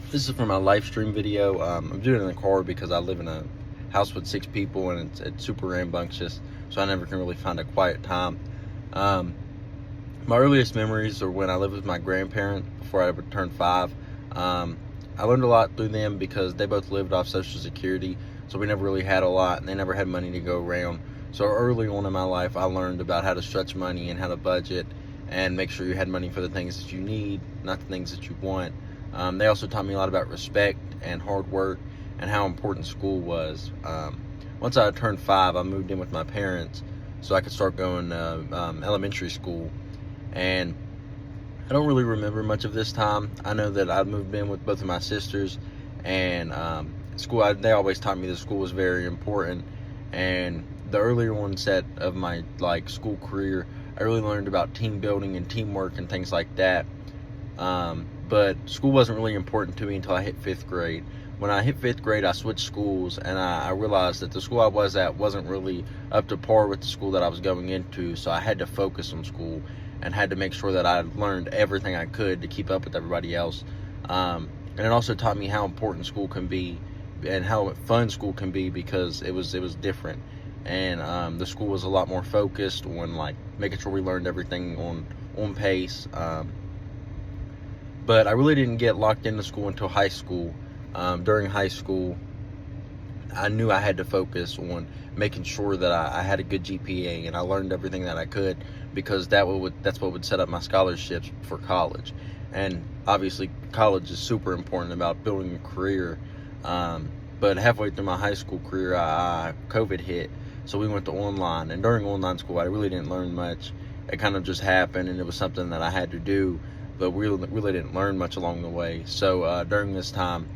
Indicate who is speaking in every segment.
Speaker 1: This is for my Lifestream video. I'm doing it in the car because I live in a house with 6 people and it's super rambunctious, so I never can really find a quiet time. Um, my earliest memories are when I lived with my grandparents before I ever turned 5. I learned a lot through them because they both lived off Social Security, so we never really had a lot and they never had money to go around. So early on in my life, I learned about how to stretch money and how to budget and make sure you had money for the things that you need, not the things that you want. They also taught me a lot about respect and hard work and how important school was. Once I turned 5, I moved in with my parents so I could start going to elementary school. And I don't really remember much of this time. I know that I moved in with both of my sisters, and they always taught me that school was very important. And the earlier onset of my school career, I really learned about team building and teamwork and things like that. But school wasn't really important to me until I hit 5th grade. When I hit 5th grade, I switched schools, and I realized that the school I was at wasn't really up to par with the school that I was going into, so I had to focus on school and had to make sure that I learned everything I could to keep up with everybody else. And it also taught me how important school can be and how fun school can be, because it was different. And the school was a lot more focused on making sure we learned everything on pace. But I really didn't get locked into school until high school. During high school, I knew I had to focus on making sure that I had a good GPA, and I learned everything that I could, because that's what would set up my scholarships for college. And obviously, college is super important about building a career. But halfway through my high school career, COVID hit, so we went to online. And during online school, I really didn't learn much. It kind of just happened, and it was something that I had to do, but we really didn't learn much along the way. So during this time,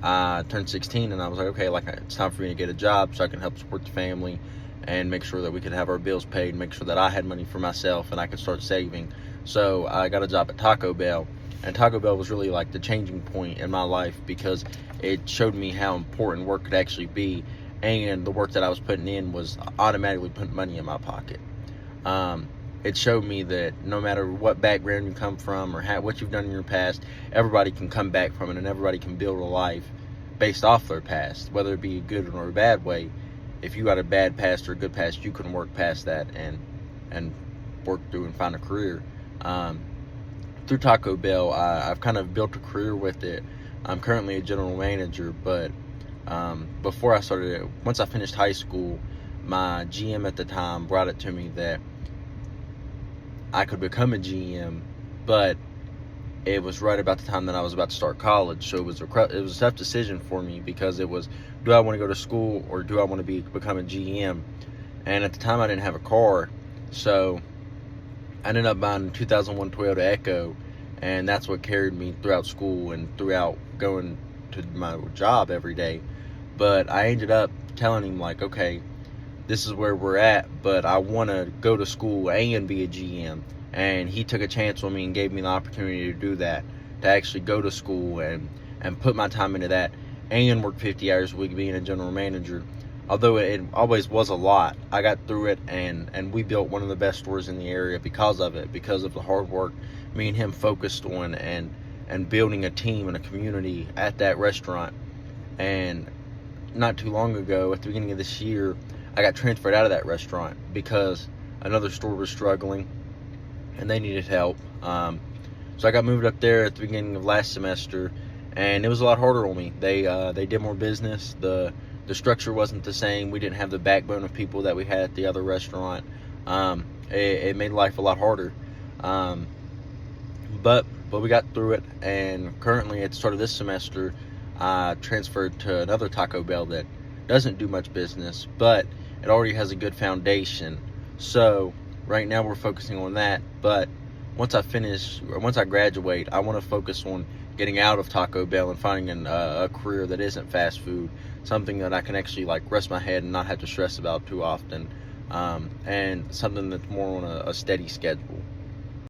Speaker 1: I turned 16, and I was like, okay, it's time for me to get a job so I can help support the family and make sure that we could have our bills paid, make sure that I had money for myself and I could start saving. So I got a job at Taco Bell, and Taco Bell was really the changing point in my life, because it showed me how important work could actually be, and the work that I was putting in was automatically putting money in my pocket. It showed me that no matter what background you come from or what you've done in your past, everybody can come back from it, and everybody can build a life based off their past, whether it be a good or a bad way. If you got a bad past or a good past, you can work past that and work through and find a career. Through Taco Bell, I've kind of built a career with it. I'm currently a general manager, but before I started it, once I finished high school, my GM at the time brought it to me that I could become a GM, but it was right about the time that I was about to start college. So it was a tough decision for me, because it was, do I want to go to school or do I want to become a GM? And at the time I didn't have a car, so I ended up buying a 2001 Toyota Echo, and that's what carried me throughout school and throughout going to my job every day. But I ended up telling him, okay, this is where we're at, but I want to go to school and be a GM. And he took a chance on me and gave me the opportunity to do that, to actually go to school and put my time into that and work 50 hours a week being a general manager. Although it always was a lot, I got through it, and we built one of the best stores in the area because of it, because of the hard work me and him focused on, and building a team and a community at that restaurant. And not too long ago, at the beginning of this year, I got transferred out of that restaurant because another store was struggling and they needed help. So I got moved up there at the beginning of last semester, and it was a lot harder on me. They did more business. The structure wasn't the same. We didn't have the backbone of people that we had at the other restaurant. It made life a lot harder. But we got through it, and currently at the start of this semester, I transferred to another Taco Bell that doesn't do much business, but it already has a good foundation. So right now we're focusing on that, but once I graduate, I want to focus on getting out of Taco Bell and finding a career that isn't fast food, something that I can actually rest my head and not have to stress about too often, and something that's more on a steady schedule.